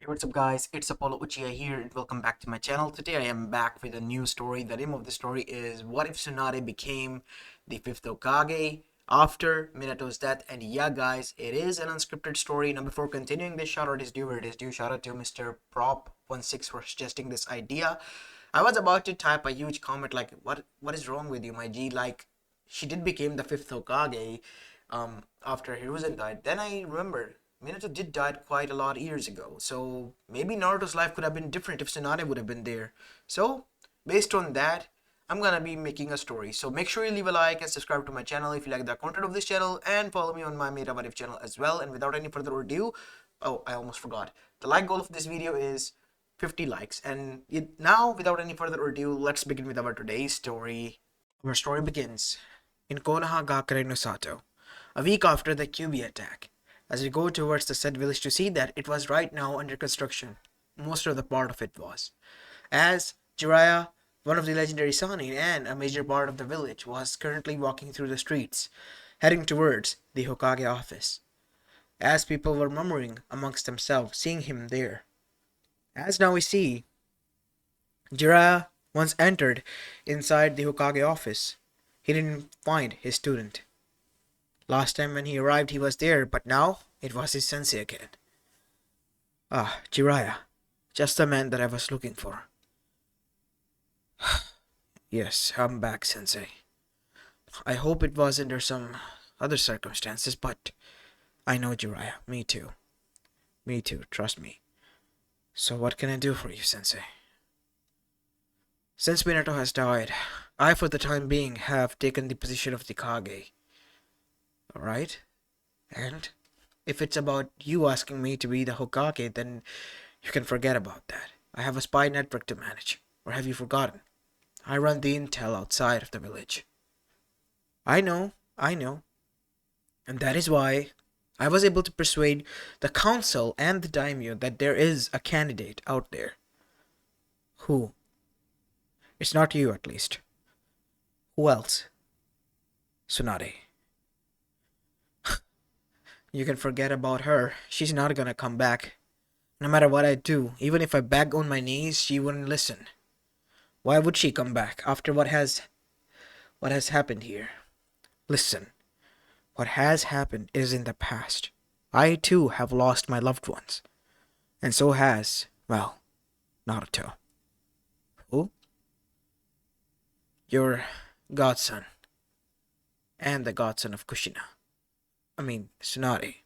Hey, what's up guys, it's Apollo Uchiha here and welcome back to my channel. Today I am back with a new story. The name of the story is What If Tsunade Became the 5th Hokage after Minato's death. And yeah guys, it is an unscripted story. Now before continuing this, shout out is due where it is due. Shout out to Mr. Prop16 for suggesting this idea. I was about to type a huge comment like what is wrong with you my G, like she did become the 5th Hokage after Hiruzen died. Then I remembered Minato did died quite a lot years ago, so maybe Naruto's life could have been different if Tsunade would have been there. So, based on that, I'm gonna be making a story. So make sure you leave a like and subscribe to my channel if you like the content of this channel, and follow me on my Meta What If channel as well. And without any further ado, oh, I almost forgot. The like goal of this video is 50 likes. And now, without any further ado, let's begin with our today's story. Our story begins in Konoha Gakure no Sato, a week after the QB attack. As we go towards the said village to see that it was right now under construction, most of the part of it was. As Jiraiya, one of the legendary Sanin and a major part of the village, was currently walking through the streets, heading towards the Hokage office. As people were murmuring amongst themselves, seeing him there. As now we see, Jiraiya once entered inside the Hokage office. He didn't find his student. Last time when he arrived, he was there, but now it was his sensei again. Ah, Jiraiya. Just the man that I was looking for. Yes, I'm back, sensei. I hope it was under some other circumstances, but I know, Jiraiya. Me too. Me too, trust me. So what can I do for you, sensei? Since Minato has died, I for the time being have taken the position of the Kage. Alright? And if it's about you asking me to be the Hokage, then you can forget about that. I have a spy network to manage. Or have you forgotten? I run the intel outside of the village. I know. And that is why I was able to persuade the council and the daimyo that there is a candidate out there. Who? It's not you, at least. Who else? Tsunade. You can forget about her. She's not gonna come back. No matter what I do, even if I beg on my knees, she wouldn't listen. Why would she come back after what has happened here? Listen, what has happened is in the past. I too have lost my loved ones. And so has, well, Naruto. Who? Your godson. And the godson of Kushina. Tsunade.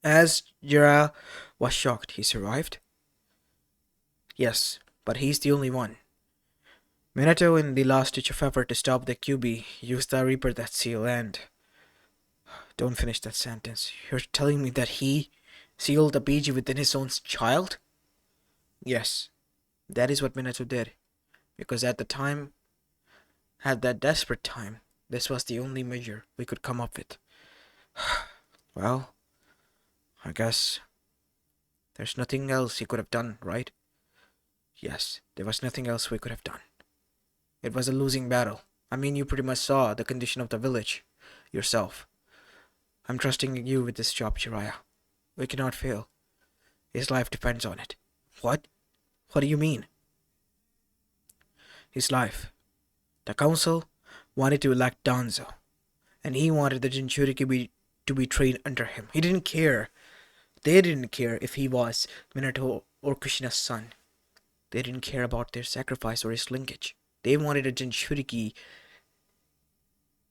As Jiraiya was shocked, he survived. Yes, but he's the only one. Minato, in the last ditch of effort to stop the QB, used the Reaper that seal and... Don't finish that sentence. You're telling me that he sealed the PG within his own child? Yes, that is what Minato did. Because at that desperate time, this was the only measure we could come up with. Well, I guess there's nothing else he could have done, right? Yes, there was nothing else we could have done. It was a losing battle. You pretty much saw the condition of the village yourself. I'm trusting you with this job, Jiraiya. We cannot fail. His life depends on it. What? What do you mean? His life. The council wanted to elect Danzo, and he wanted the Jinchuriki to be trained under him. He didn't care. They didn't care if he was Minato or Kushina's son. They didn't care about their sacrifice or his linkage. They wanted a Jinchuriki,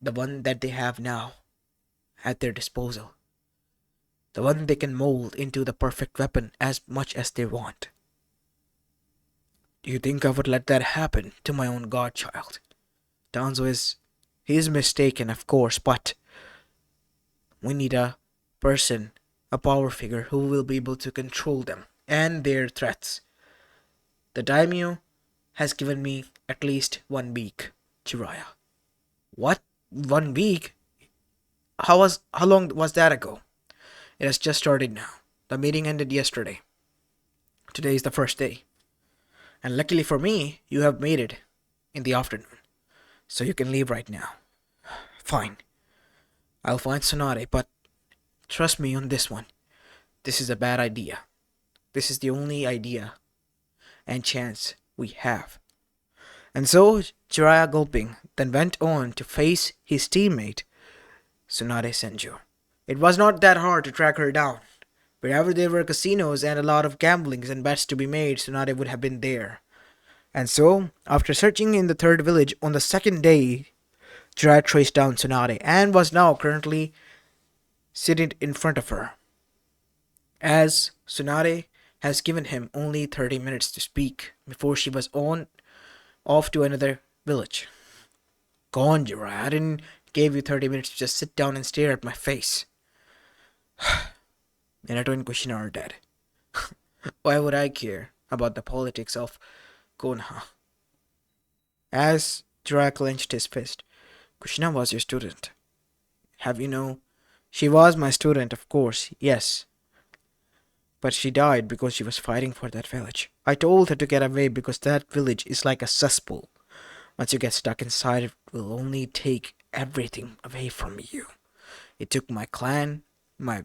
the one that they have now, at their disposal. The one they can mold into the perfect weapon as much as they want. Do you think I would let that happen to my own godchild? Danzo he is mistaken, of course, but we need a person, a power figure who will be able to control them and their threats. The daimyo has given me at least 1 week, Jiraiya. What? 1 week? How long was that ago? It has just started now. The meeting ended yesterday. Today is the first day. And luckily for me, you have made it in the afternoon. So you can leave right now. Fine. I'll find Tsunade, but trust me on this one. This is a bad idea. This is the only idea and chance we have. And so Jiraiya gulping, then went on to face his teammate, Tsunade Senju. It was not that hard to track her down. Wherever there were casinos and a lot of gamblings and bets to be made, Tsunade would have been there. And so, after searching in the third village on the second day, Jiraiya traced down Tsunade and was now currently sitting in front of her. As Tsunade has given him only 30 minutes to speak before she was off to another village. Go on, Jiraiya. I didn't give you 30 minutes to just sit down and stare at my face. Minato and Kushina are dead. Why would I care about the politics of Konoha? As Jiraiya clenched his fist, Kushina was your student. Have you know? She was my student, of course, yes. But she died because she was fighting for that village. I told her to get away because that village is like a cesspool. Once you get stuck inside, it will only take everything away from you. It took my clan, my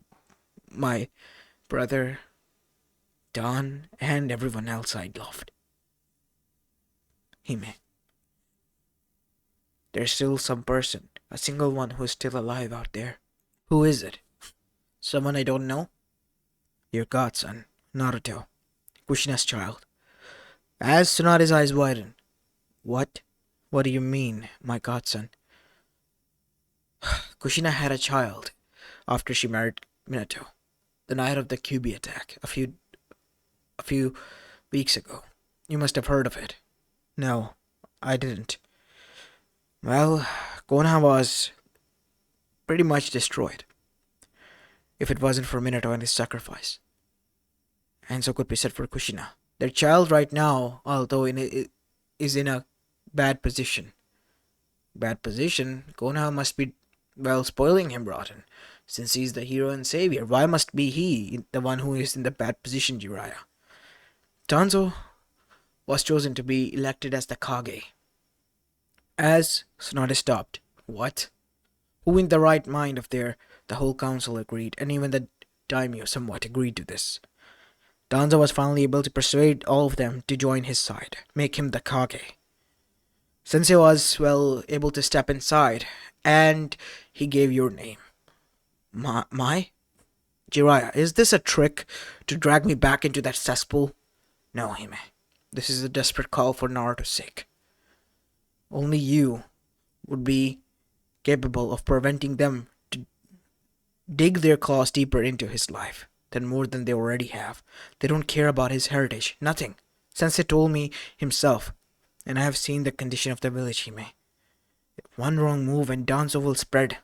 brother, Don, and everyone else I loved. Hime. There's still some person, a single one who's still alive out there. Who is it? Someone I don't know? Your godson, Naruto, Kushina's child. As Tsunade's eyes widened. What? What do you mean, my godson? Kushina had a child after she married Minato. The night of the Kyubi attack, a few weeks ago. You must have heard of it. No, I didn't. Well, Konoha was pretty much destroyed. If it wasn't for Minato and his sacrifice. And so could be said for Kushina. Their child right now, although is in a bad position. Bad position? Konoha must be, well, spoiling him rotten. Since he's the hero and savior, why must be he the one who is in the bad position, Jiraiya? Danzo was chosen to be elected as the Kage. As Tsunade stopped. What? Who in the right mind of the whole council agreed, and even the daimyo somewhat agreed to this. Danzo was finally able to persuade all of them to join his side, make him the Kage. Sensei was, well, able to step inside, and he gave your name. My? Jiraiya, is this a trick to drag me back into that cesspool? No, Hime. This is a desperate call for Naruto's sake. Only you would be capable of preventing them to dig their claws deeper into his life than more than they already have. They don't care about his heritage. Nothing. Sensei told me himself, and I have seen the condition of the village, Hime. One wrong move and Danzo will spread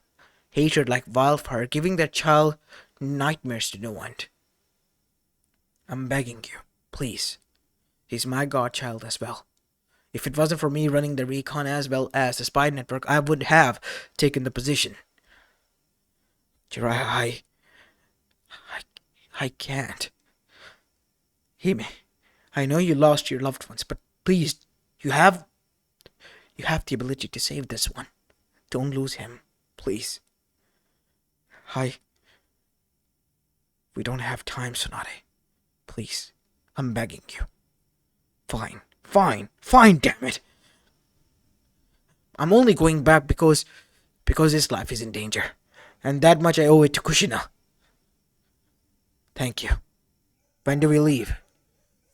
hatred like wildfire, giving their child nightmares to no end. I'm begging you, please. He's my godchild as well. If it wasn't for me running the recon as well as the spy network, I would have taken the position. Jiraiya, I can't. Hime, I know you lost your loved ones, but please, you have the ability to save this one. Don't lose him, please. We don't have time, Tsunade. Please, I'm begging you. Fine, damn it. I'm only going back because his life is in danger. And that much I owe it to Kushina. Thank you. When do we leave?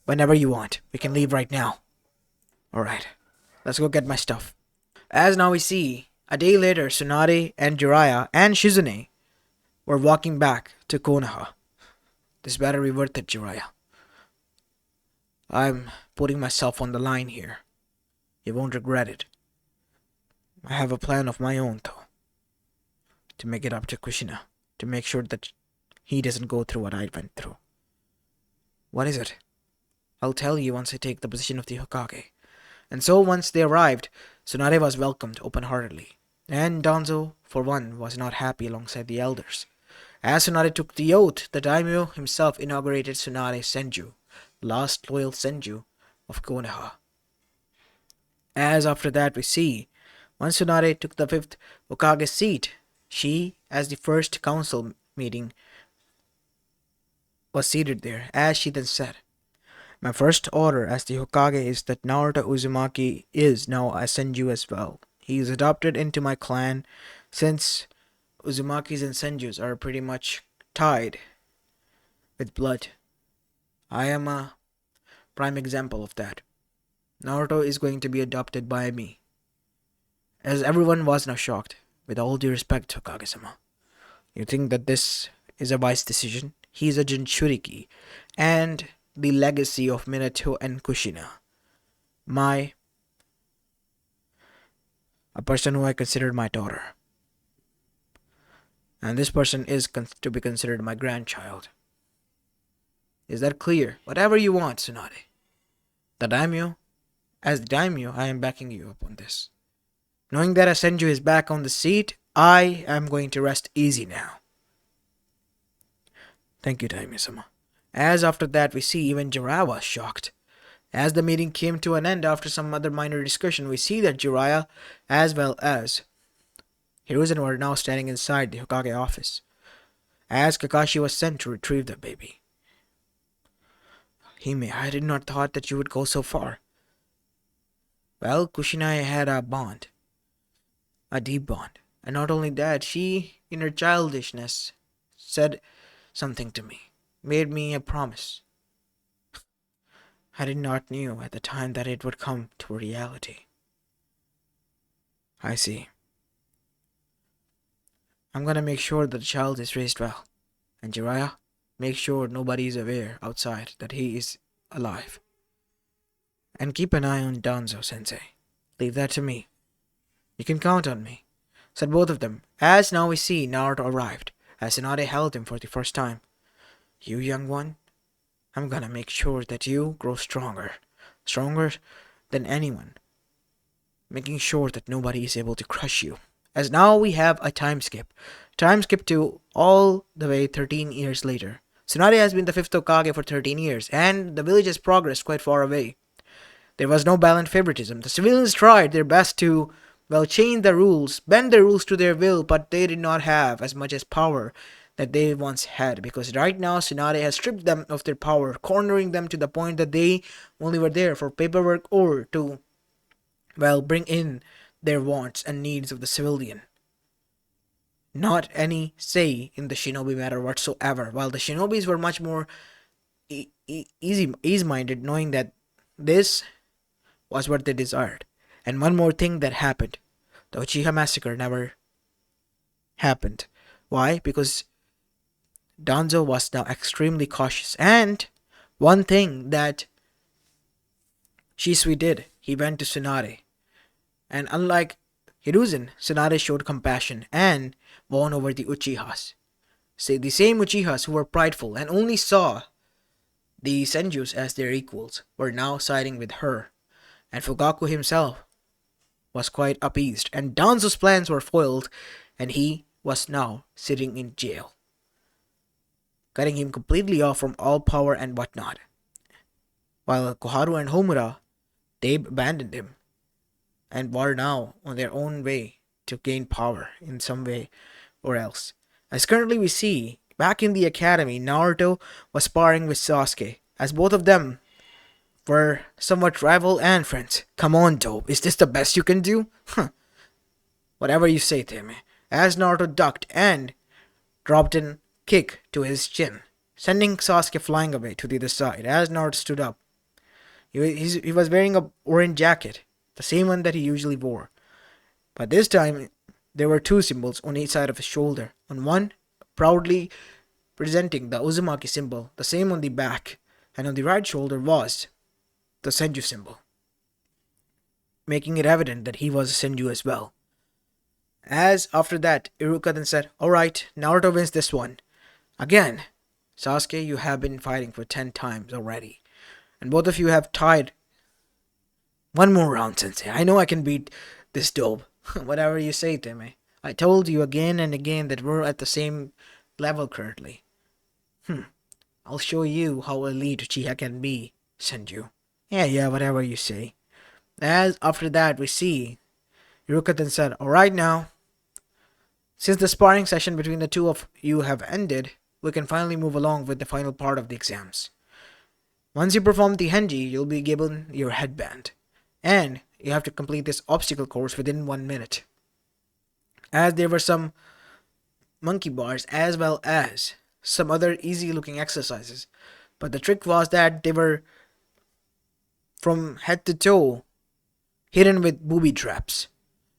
Whenever you want. We can leave right now. Alright, let's go get my stuff. As now we see, a day later, Tsunade and Jiraiya and Shizune were walking back to Konoha. This better be worth it, Jiraiya. I'm putting myself on the line here. You won't regret it. I have a plan of my own, though. To make it up to Kushina. To make sure that he doesn't go through what I went through. What is it? I'll tell you once I take the position of the Hokage. And so once they arrived, Tsunade was welcomed open-heartedly. And Danzo, for one, was not happy alongside the elders. As Tsunade took the oath, the daimyo himself inaugurated Tsunade Senju, last loyal Senju of Konoha. As after that we see, once Tsunade took the 5th Hokage's seat, she, as the first council meeting, was seated there, as she then said, "My first order as the Hokage is that Naruto Uzumaki is now a Senju as well. He is adopted into my clan since Uzumakis and Senjus are pretty much tied with blood. I am a prime example of that. Naruto is going to be adopted by me." As everyone was now shocked, "With all due respect, Hokage-sama, you think that this is a wise decision? He is a Jinchuriki, and the legacy of Minato and Kushina. A person who I considered my daughter. And this person is to be considered my grandchild. Is that clear? Whatever you want, Tsunade. The daimyo, as the daimyo, I am backing you up on this. Knowing that Senju is back on the seat, I am going to rest easy now." "Thank you, daimyo-sama." As after that we see even Jiraiya was shocked. As the meeting came to an end after some other minor discussion, we see that Jiraiya as well as Hiruzen were now standing inside the Hokage office, as Kakashi was sent to retrieve the baby. "Hime, I did not thought that you would go so far." "Well, Kushina had a bond. A deep bond. And not only that, she, in her childishness, said something to me. Made me a promise. I did not knew at the time that it would come to a reality." "I see. I'm gonna make sure that the child is raised well. And Jiraiya, make sure nobody is aware outside that he is alive. And keep an eye on Danzo, sensei. Leave that to me. You can count on me," said both of them. As now we see Naruto arrived, as Tsunade held him for the first time. "You young one, I'm gonna make sure that you grow stronger. Stronger than anyone. Making sure that nobody is able to crush you." As now we have a time skip. Time skip to all the way 13 years later. Tsunade has been the 5th Hokage for 13 years, and the village has progressed quite far away. There was no balanced favoritism. The civilians tried their best to, change the rules, bend the rules to their will, but they did not have as much as power that they once had, because right now Tsunade has stripped them of their power, cornering them to the point that they only were there for paperwork or to, bring in their wants and needs of the civilian. Not any say in the shinobi matter whatsoever, while the shinobis were much more easy-minded, knowing that this was what they desired. And one more thing that happened. The Uchiha massacre never happened. Why? Because Danzo was now extremely cautious. And one thing that Shisui did, he went to Tsunade. And unlike Hiruzen, Tsunade showed compassion and won over the Uchihas. Say the same Uchihas who were prideful and only saw the Senjus as their equals were now siding with her. And Fugaku himself was quite appeased, and Danzo's plans were foiled, and he was now sitting in jail, cutting him completely off from all power and whatnot. While Koharu and Homura, they abandoned him, and were now on their own way to gain power in some way or else. As currently we see, back in the academy, Naruto was sparring with Sasuke, as both of them were somewhat rival and friends. "Come on, dope, is this the best you can do?" "Whatever you say, Teme." As Naruto ducked and dropped a kick to his chin, sending Sasuke flying away to the other side. As Naruto stood up, he was wearing a orange jacket, the same one that he usually wore. But this time, there were two symbols on each side of his shoulder. On one, proudly presenting the Uzumaki symbol, the same on the back, and on the right shoulder was the Senju symbol, making it evident that he was a Senju as well. As after that, Iruka then said, "Alright, Naruto wins this one. Again, Sasuke, you have been fighting for 10 times already, and both of you have tied. One more round, Sensei. I know I can beat this dope." "Whatever you say, Teme. I told you again and again that we're at the same level currently." "I'll show you how elite Uchiha can be, Senju." Yeah, whatever you say." As after that we see, Iruka then said, "Alright now, since the sparring session between the two of you have ended, we can finally move along with the final part of the exams. Once you perform the Henji, you'll be given your headband. And you have to complete this obstacle course within 1 minute. As there were some monkey bars as well as some other easy looking exercises. But the trick was that they were from head to toe hidden with booby traps,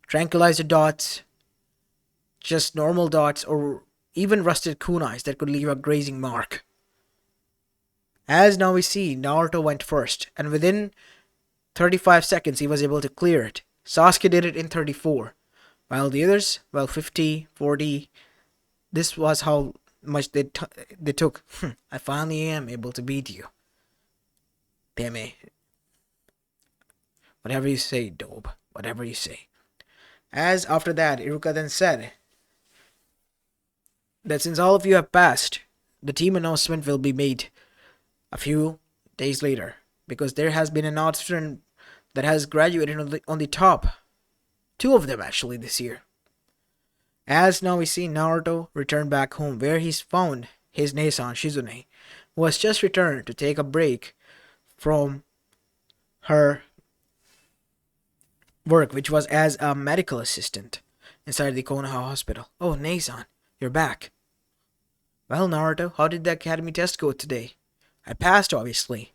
tranquilizer dots, just normal dots, or even rusted kunais that could leave a grazing mark. As now we see, Naruto went first, and within 35 seconds he was able to clear it. Sasuke did it in 34, while the others, 50, 40. This was how much they took. I finally am able to beat you. Peme. Whatever you say, Dobe. Whatever you say. As after that, Iruka then said that since all of you have passed, the team announcement will be made a few days later, because there has been an student that has graduated on the top. 2 of them actually this year. As now we see Naruto return back home, where he's found his Neisan Shizune, who has just returned to take a break from her work, which was as a medical assistant inside the Konoha hospital. Oh, Neisan, you're back. Well, Naruto, how did the academy test go today? I passed, obviously.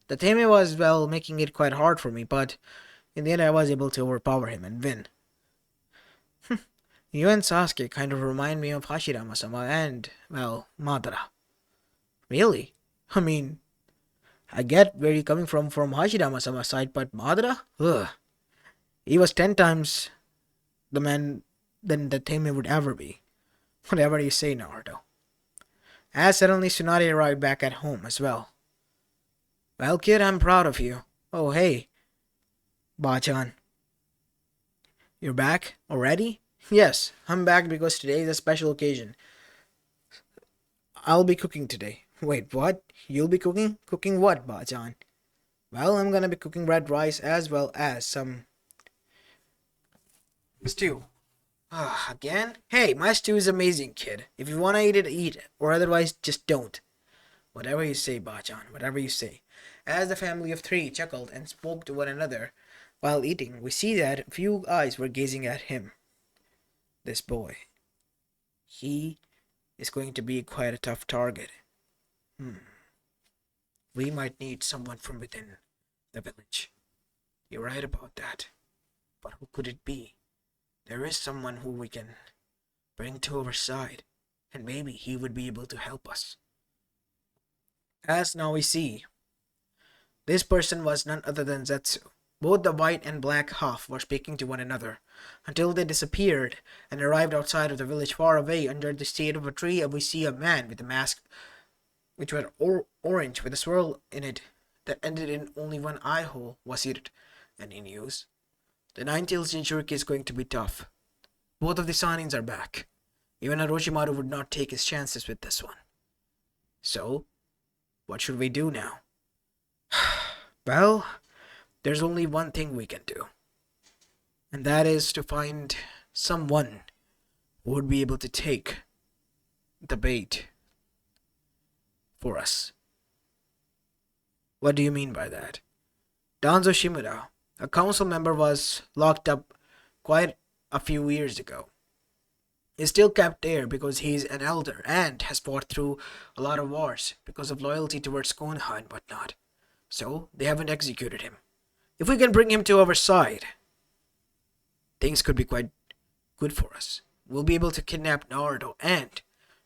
The Tame was, making it quite hard for me, but in the end I was able to overpower him and win. You and Sasuke kind of remind me of Hashirama-sama and, Madara. Really? I mean, I get where you're coming from Hashirama-sama's side, but Madara? Ugh. He was 10 times the man than the Tame would ever be. Whatever you say, Naruto. As suddenly Tsunade arrived back at home as well. Well, kid, I'm proud of you. Oh, hey, Bachan. You're back already? Yes, I'm back because today is a special occasion. I'll be cooking today. Wait, what? You'll be cooking? Cooking what, Bachan? Well, I'm gonna be cooking red rice as well as some stew. Again? Hey, my stew is amazing, kid. If you wanna eat it, eat it. Or otherwise, just don't. Whatever you say, Bachan, whatever you say. As the family of 3 chuckled and spoke to one another while eating, we see that a few eyes were gazing at him. This boy. He is going to be quite a tough target. We might need someone from within the village. You're right about that. But who could it be? There is someone who we can bring to our side, and maybe he would be able to help us. As now we see, this person was none other than Zetsu. Both the white and black half were speaking to one another, until they disappeared and arrived outside of the village far away under the shade of a tree, and we see a man with a mask which was orange with a swirl in it that ended in only one eye hole was seated. Any news? The Nine-Tails Jinchuriki is going to be tough. Both of the Sanins are back. Even Orochimaru would not take his chances with this one. So, what should we do now? Well, there's only one thing we can do. And that is to find someone who would be able to take the bait for us. What do you mean by that? Danzo Shimura, a council member, was locked up quite a few years ago. He's still kept there because he's an elder and has fought through a lot of wars because of loyalty towards Konoha and whatnot. So, they haven't executed him. If we can bring him to our side, things could be quite good for us. We'll be able to kidnap Naruto and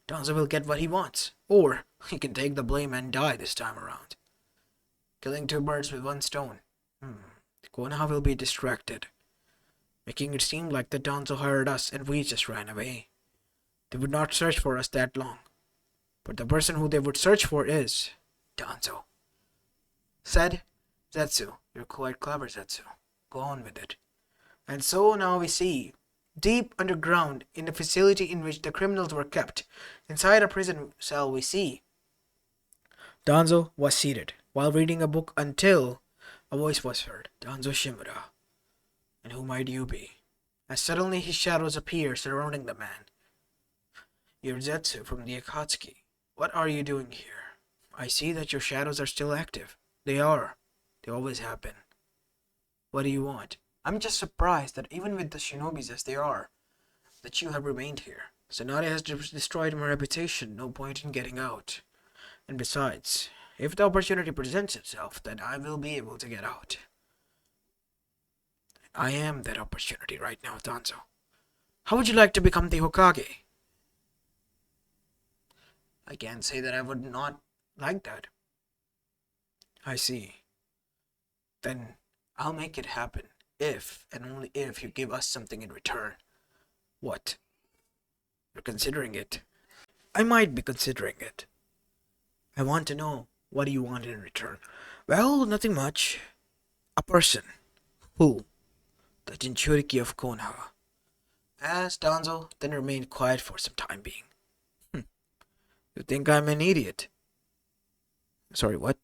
Danzo will get what he wants. Or he can take the blame and die this time around. Killing 2 birds with 1 stone. Konoha will be distracted, making it seem like the Danzo hired us and we just ran away. They would not search for us that long. But the person who they would search for is Danzo. Said Zetsu. You're quite clever, Zetsu. Go on with it. And so now we see, deep underground in the facility in which the criminals were kept, inside a prison cell, we see Danzo was seated while reading a book until a voice was heard. Danzo Shimura. And who might you be? As suddenly his shadows appear surrounding the man. You're Zetsu from the Akatsuki. What are you doing here? I see that your shadows are still active. They are. They always have been. What do you want? I'm just surprised that even with the shinobis as they are, that you have remained here. Tsunade has destroyed my reputation, no point in getting out. And besides, if the opportunity presents itself, then I will be able to get out. I am that opportunity right now, Danzo. How would you like to become the Hokage? I can't say that I would not like that. I see. Then I'll make it happen if and only if you give us something in return. What? You're considering it? I might be considering it. I want to know, what do you want in return? Well, nothing much. A person. Who? The Jinchuriki of Konoha. As Danzo then remained quiet for some time being. You think I'm an idiot? Sorry, what?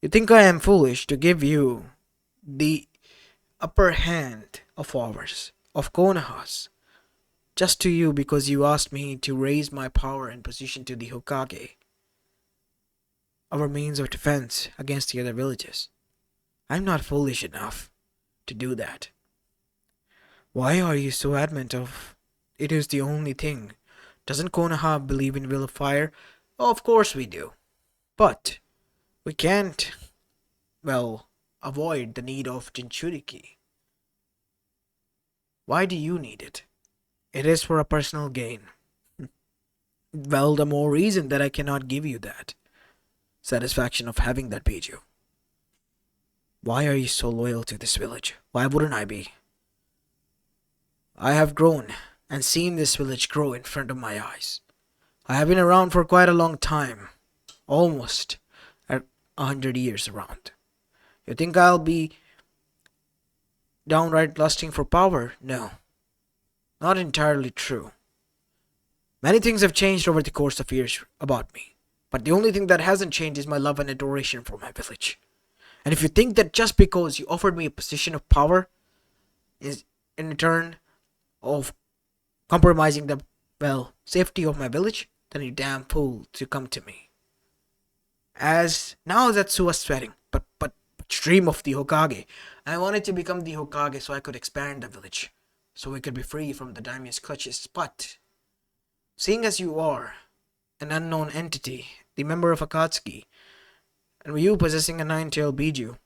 You think I am foolish to give you the upper hand of ours, of Konoha's, just to you because you asked me to raise my power and position to the Hokage, our means of defense against the other villages. I'm not foolish enough to do that. Why are you so adamant of it is the only thing? Doesn't Konoha believe in will of fire? Oh, of course we do. But we can't, avoid the need of Jinchuriki. Why do you need it? It is for a personal gain. Well, the more reason that I cannot give you that satisfaction of having that Biju. Why are you so loyal to this village? Why wouldn't I be? I have grown and seen this village grow in front of my eyes. I have been around for quite a long time, almost 100 years around. You think I'll be downright lusting for power? No, not entirely true. Many things have changed over the course of years about me, but the only thing that hasn't changed is my love and adoration for my village. And if you think that just because you offered me a position of power is in return of compromising the, safety of my village, then you damn fool to come to me. As now Zetsu was sweating, but dream of the Hokage. I wanted to become the Hokage so I could expand the village, so we could be free from the daimyo's clutches. But seeing as you are an unknown entity, the member of Akatsuki, and you possessing a nine-tailed Biju,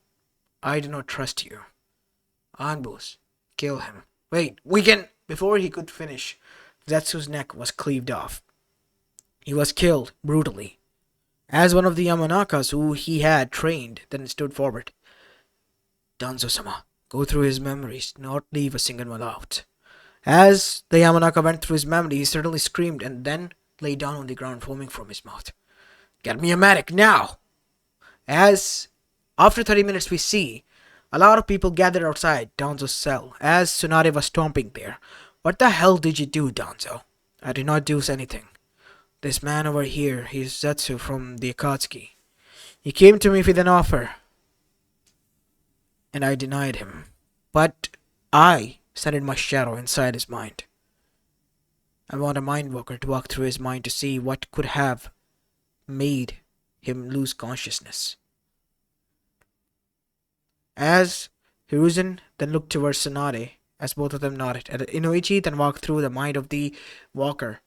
I do not trust you. Anbus, kill him. Wait, we can... Before he could finish, Zetsu's neck was cleaved off. He was killed brutally. As one of the Yamanakas who he had trained then stood forward. Danzo-sama, go through his memories, not leave a single one out. As the Yamanaka went through his memory, he suddenly screamed and then lay down on the ground, foaming from his mouth. Get me a medic, now! As, after 30 minutes, we see a lot of people gathered outside Danzo's cell as Tsunade was stomping there. What the hell did you do, Danzo? I did not do anything. This man over here, he's Zetsu from the Akatsuki. He came to me with an offer, and I denied him. But I sent in my shadow inside his mind. I want a mindwalker to walk through his mind to see what could have made him lose consciousness. As Hiruzen then looked towards Tsunade, as both of them nodded, and Inoichi then walked through the mind of the walker,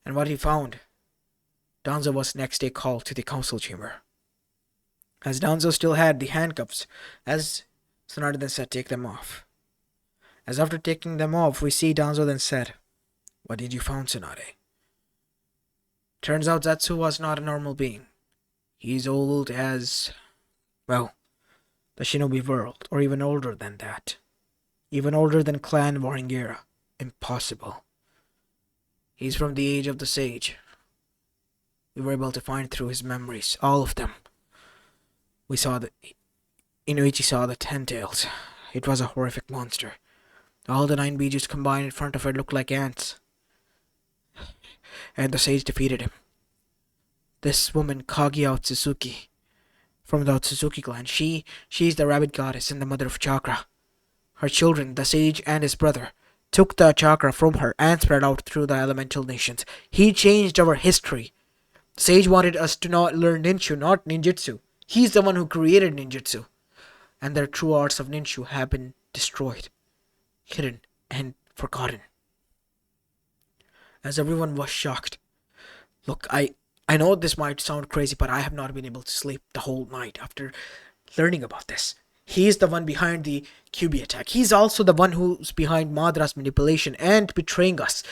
and what he found, Danzo was next day called to the council chamber. As Danzo still had the handcuffs, as Tsunade then said, take them off. As after taking them off, we see Danzo then said, what did you find, Tsunade? Turns out Zetsu was not a normal being. He's old as, the shinobi world, or even older than that. Even older than Clan Warring Era. Impossible. He's from the age of the sage. We were able to find through his memories, all of them. We saw Inoichi saw the 10 tails. It was a horrific monster. All the 9 Bijus combined in front of it looked like ants. And the sage defeated him. This woman, Kaguya Otsutsuki, from the Otsutsuki clan, she's the rabbit goddess and the mother of chakra. Her children, the sage and his brother, took the chakra from her and spread out through the elemental nations. He changed our history. Sage wanted us to not learn ninju, not ninjutsu. He's the one who created ninjutsu. And their true arts of ninju have been destroyed, hidden, and forgotten. As everyone was shocked. Look, I know this might sound crazy, but I have not been able to sleep the whole night after learning about this. He's the one behind the QB attack. He's also the one who's behind Madra's manipulation and betraying us.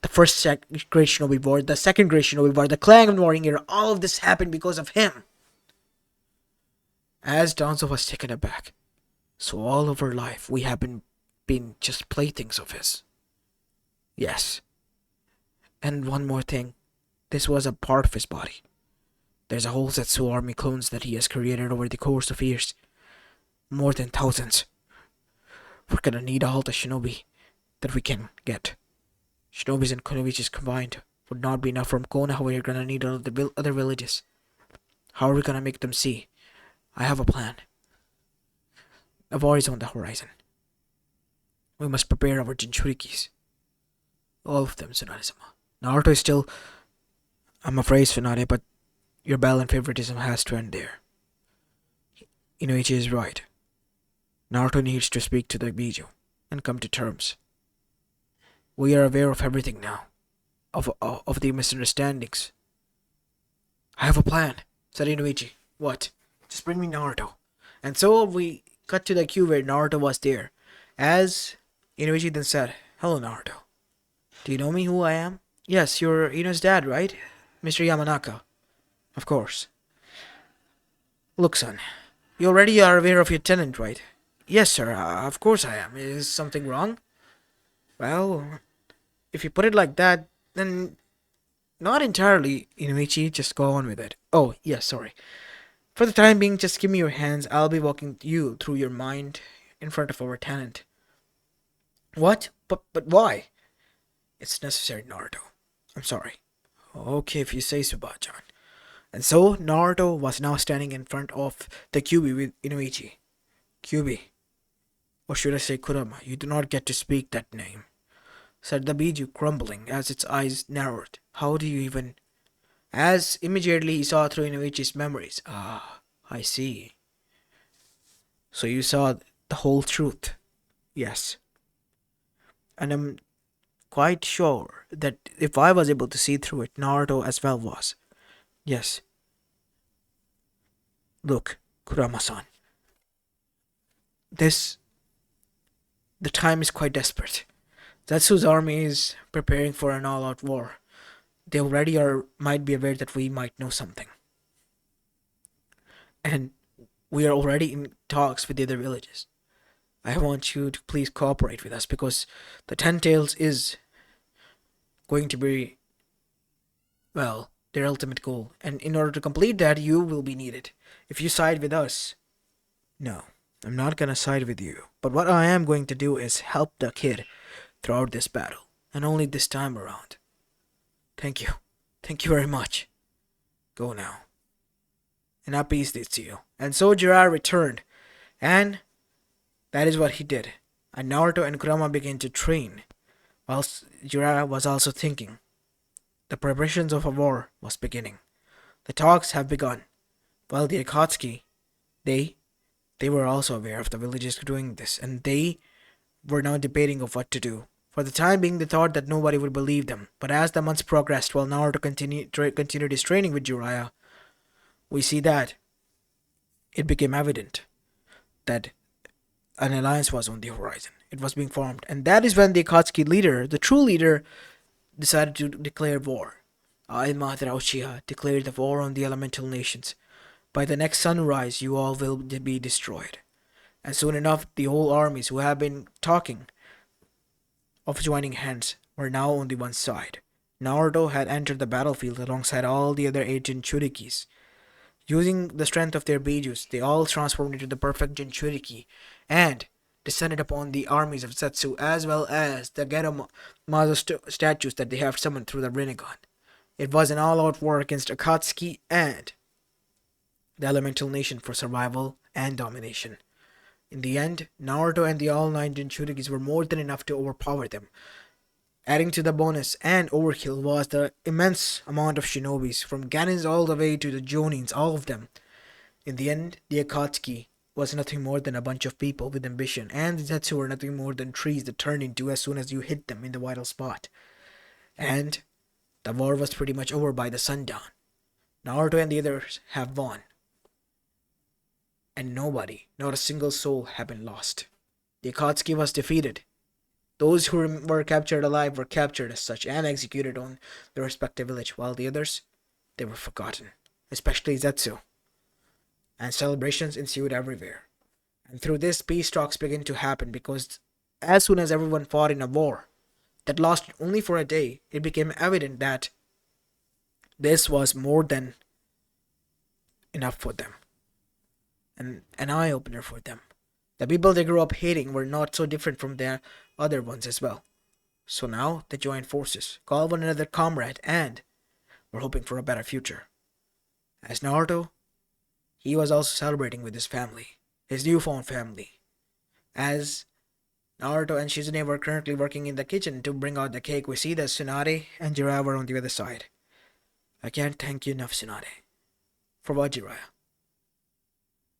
The first Great Shinobi War, the second Great Shinobi War, the Clan Warring era, all of this happened because of him. As Danzo was taken aback. So all of our life we have been just playthings of his. Yes. And one more thing. This was a part of his body. There's a whole Zetsu army clones that he has created over the course of years. More than thousands. We're gonna need all the shinobi that we can get. Shinobis and Kunoichis combined would not be enough from Konoha. We're gonna need all the other villages. How are we gonna make them see? I have a plan. A war is on the horizon. We must prepare our Jinchurikis. All of them, Tsunade-sama. Naruto is still... I'm afraid, Tsunade, but your battle and favoritism has to end there. Inoichi is right. Naruto needs to speak to the Biju and come to terms. We are aware of everything now. Of the misunderstandings. I have a plan, said Inoichi. What? Just bring me Naruto. And so we cut to the queue where Naruto was there. As Inoichi then said, Hello, Naruto. Do you know me, who I am? Yes, you're Ino's dad, right? Mr. Yamanaka. Of course. Look, son. You already are aware of your tenant, right? Yes, sir. Of course I am. Is something wrong? Well, if you put it like that, then... Not entirely, Inoichi. Just go on with it. Oh, yes, sorry. For the time being, just give me your hands. I'll be walking you through your mind in front of our tenant. What? But why? It's necessary, Naruto. I'm sorry. Okay, if you say so, Bachan. And so, Naruto was now standing in front of the Kyuubi with Inoichi. Kyuubi. Or should I say Kurama? You do not get to speak that name, said the Biju, crumbling as its eyes narrowed. How do you even... As immediately he saw through Inoichi's memories. Ah, I see. So you saw the whole truth. Yes. And I'm quite sure that if I was able to see through it, Naruto as well was. Yes. Look, Kurama-san. The time is quite desperate. Zetsu's army is preparing for an all-out war. They already might be aware that we might know something. And we are already in talks with the other villages. I want you to please cooperate with us because the Ten Tails is going to be, well, their ultimate goal. And in order to complete that, you will be needed. If you side with us... No, I'm not gonna side with you. But what I am going to do is help the kid throughout this battle. And only this time around. Thank you. Thank you very much. Go now. And I peace this to you. And so Jiraiya returned. And that is what he did. And Naruto and Kurama began to train. Whilst Jiraiya was also thinking. The preparations of a war was beginning. The talks have begun. While the Akatsuki, they were also aware of the villages doing this. And they were now debating of what to do. For the time being, they thought that nobody would believe them. But as the months progressed, while Naruto continued his training with Jiraiya, we see that it became evident that an alliance was on the horizon. It was being formed. And that is when the Akatsuki leader, the true leader, decided to declare war. Madara Uchiha declared the war on the elemental nations. By the next sunrise, you all will be destroyed. And soon enough, the whole armies who have been talking of joining hands were now on the one side. Naruto had entered the battlefield alongside all the other 8 Jinchurikis. Using the strength of their Bijus, they all transformed into the perfect Jinchuriki and descended upon the armies of Zetsu as well as the Geto Mazo statues that they have summoned through the Rinnegan. It was an all-out war against Akatsuki and the elemental nation for survival and domination. In the end, Naruto and the all nine Jinchurikis were more than enough to overpower them. Adding to the bonus and overkill was the immense amount of shinobis, from Ganins all the way to the Jonins, all of them. In the end, the Akatsuki was nothing more than a bunch of people with ambition, and the Zetsu were nothing more than trees that turn into as soon as you hit them in the vital spot. And the war was pretty much over by the sundown. Naruto and the others have won. And nobody, not a single soul, had been lost. The Akatsuki was defeated. Those who were captured alive were captured as such and executed on their respective village, while the others, they were forgotten, especially Zetsu. And celebrations ensued everywhere. And through this, peace talks began to happen because as soon as everyone fought in a war that lasted only for a day, it became evident that this was more than enough for them, and an eye opener for them. The people they grew up hating were not so different from their other ones as well. So now they joined forces, called one another comrade, and were hoping for a better future. As Naruto, he was also celebrating with his family, his newfound family. As Naruto and Shizune were currently working in the kitchen to bring out the cake, we see that Tsunade and Jiraiya were on the other side. I can't thank you enough, Tsunade. For what, Jiraiya?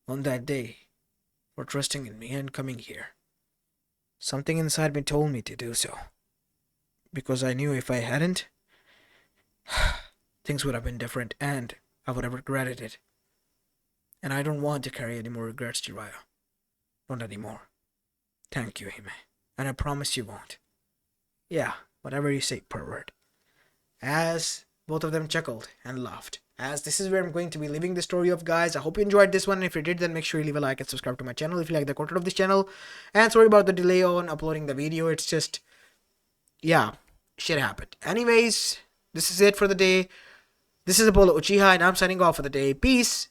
On that day, for trusting in me and coming here. Something inside me told me to do so. Because I knew if I hadn't, things would have been different and I would have regretted it. And I don't want to carry any more regrets, Jiraiya. Not anymore. Thank you, Hime. And I promise you won't. Yeah, whatever you say, pervert. As both of them chuckled and laughed. As this is where I'm going to be leaving the story of, guys. I hope you enjoyed this one. And if you did, then make sure you leave a like and subscribe to my channel if you like the content of this channel. And sorry about the delay on uploading the video. It's just, yeah, shit happened. Anyways, this is it for the day. This is Apollo Uchiha and I'm signing off for the day. Peace.